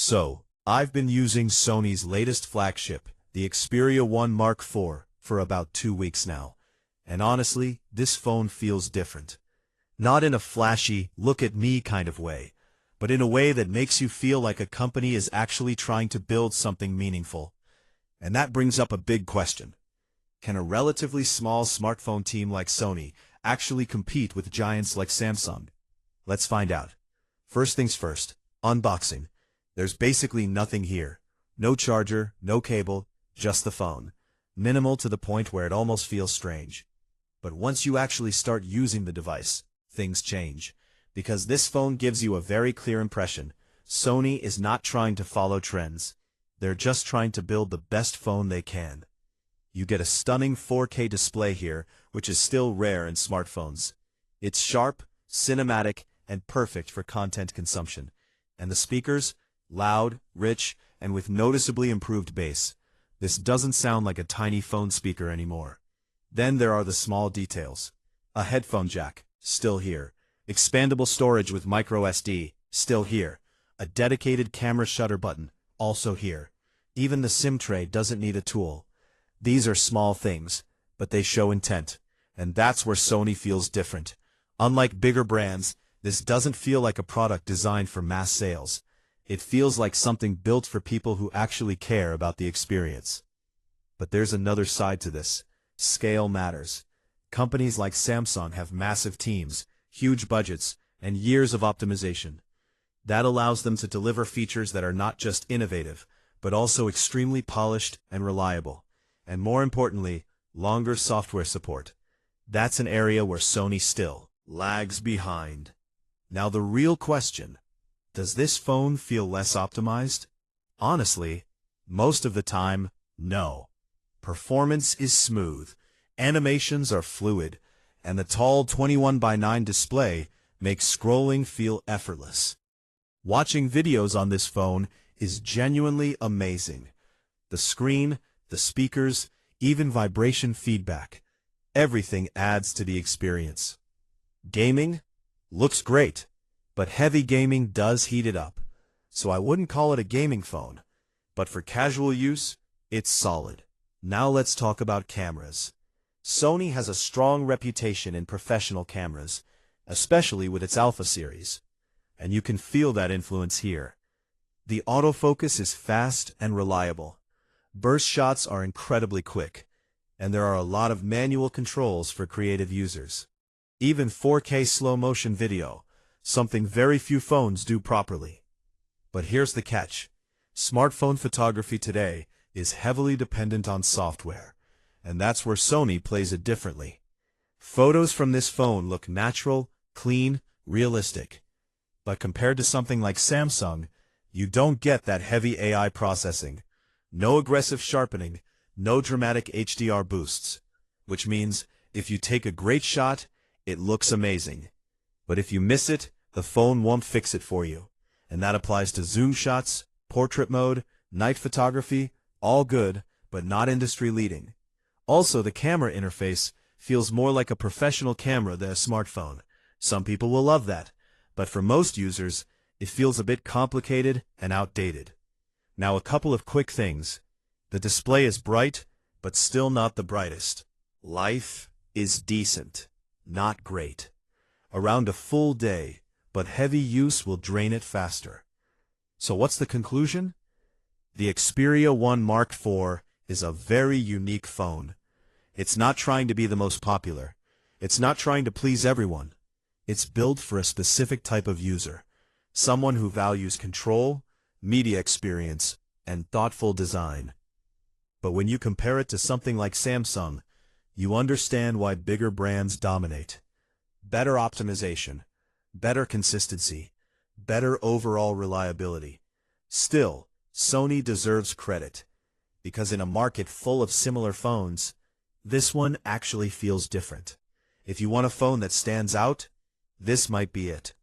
So, I've been using Sony's latest flagship, the Xperia 1 Mark IV, for about 2 weeks now. And honestly, this phone feels different. Not in a flashy, look-at-me kind of way, but in a way that makes you feel like a company is actually trying to build something meaningful. And that brings up a big question. Can a relatively small smartphone team like Sony actually compete with giants like Samsung? Let's find out. First things first, unboxing. There's basically nothing here. No charger, no cable, just the phone. Minimal to the point where it almost feels strange. But once you actually start using the device, things change. Because this phone gives you a very clear impression. Sony is not trying to follow trends. They're just trying to build the best phone they can. You get a stunning 4K display here, which is still rare in smartphones. It's sharp, cinematic, and perfect for content consumption. And the speakers? Loud, rich, and with noticeably improved bass. This doesn't sound like a tiny phone speaker anymore. Then there are the small details. A headphone jack, still here. Expandable storage with micro SD, still here. A dedicated camera shutter button, also here. Even the SIM tray doesn't need a tool. These are small things, but they show intent. And that's where Sony feels different. Unlike bigger brands, this doesn't feel like a product designed for mass sales. It feels like something built for people who actually care about the experience. But there's another side to this. Scale matters. Companies like Samsung have massive teams, huge budgets, and years of optimization. That allows them to deliver features that are not just innovative, but also extremely polished and reliable. And more importantly, longer software support. That's an area where Sony still lags behind. Now the real question, does this phone feel less optimized? Honestly, most of the time, no. Performance is smooth, animations are fluid, and the tall 21:9 display makes scrolling feel effortless. Watching videos on this phone is genuinely amazing. The screen, the speakers, even vibration feedback. Everything adds to the experience. Gaming? Looks great, but heavy gaming does heat it up. So I wouldn't call it a gaming phone. But for casual use, it's solid. Now let's talk about cameras. Sony has a strong reputation in professional cameras, especially with its Alpha series. And you can feel that influence here. The autofocus is fast and reliable. Burst shots are incredibly quick, and there are a lot of manual controls for creative users. Even 4K slow-motion video, something very few phones do properly. But here's the catch. Smartphone photography today is heavily dependent on software, and that's where Sony plays it differently. Photos from this phone look natural, clean, realistic. But compared to something like Samsung, you don't get that heavy AI processing. No aggressive sharpening, no dramatic HDR boosts. Which means, if you take a great shot, it looks amazing. But if you miss it, the phone won't fix it for you. And that applies to zoom shots, portrait mode, night photography, all good, but not industry-leading. Also, the camera interface feels more like a professional camera than a smartphone. Some people will love that, but for most users, it feels a bit complicated and outdated. Now a couple of quick things. The display is bright, but still not the brightest. Life is decent, not great. Around a full day, but heavy use will drain it faster. So what's the conclusion? The Xperia 1 Mark IV is a very unique phone. It's not trying to be the most popular. It's not trying to please everyone. It's built for a specific type of user. Someone who values control, media experience, and thoughtful design. But when you compare it to something like Samsung, you understand why bigger brands dominate. Better optimization, better consistency, better overall reliability. Still, Sony deserves credit, because in a market full of similar phones, this one actually feels different. If you want a phone that stands out, this might be it.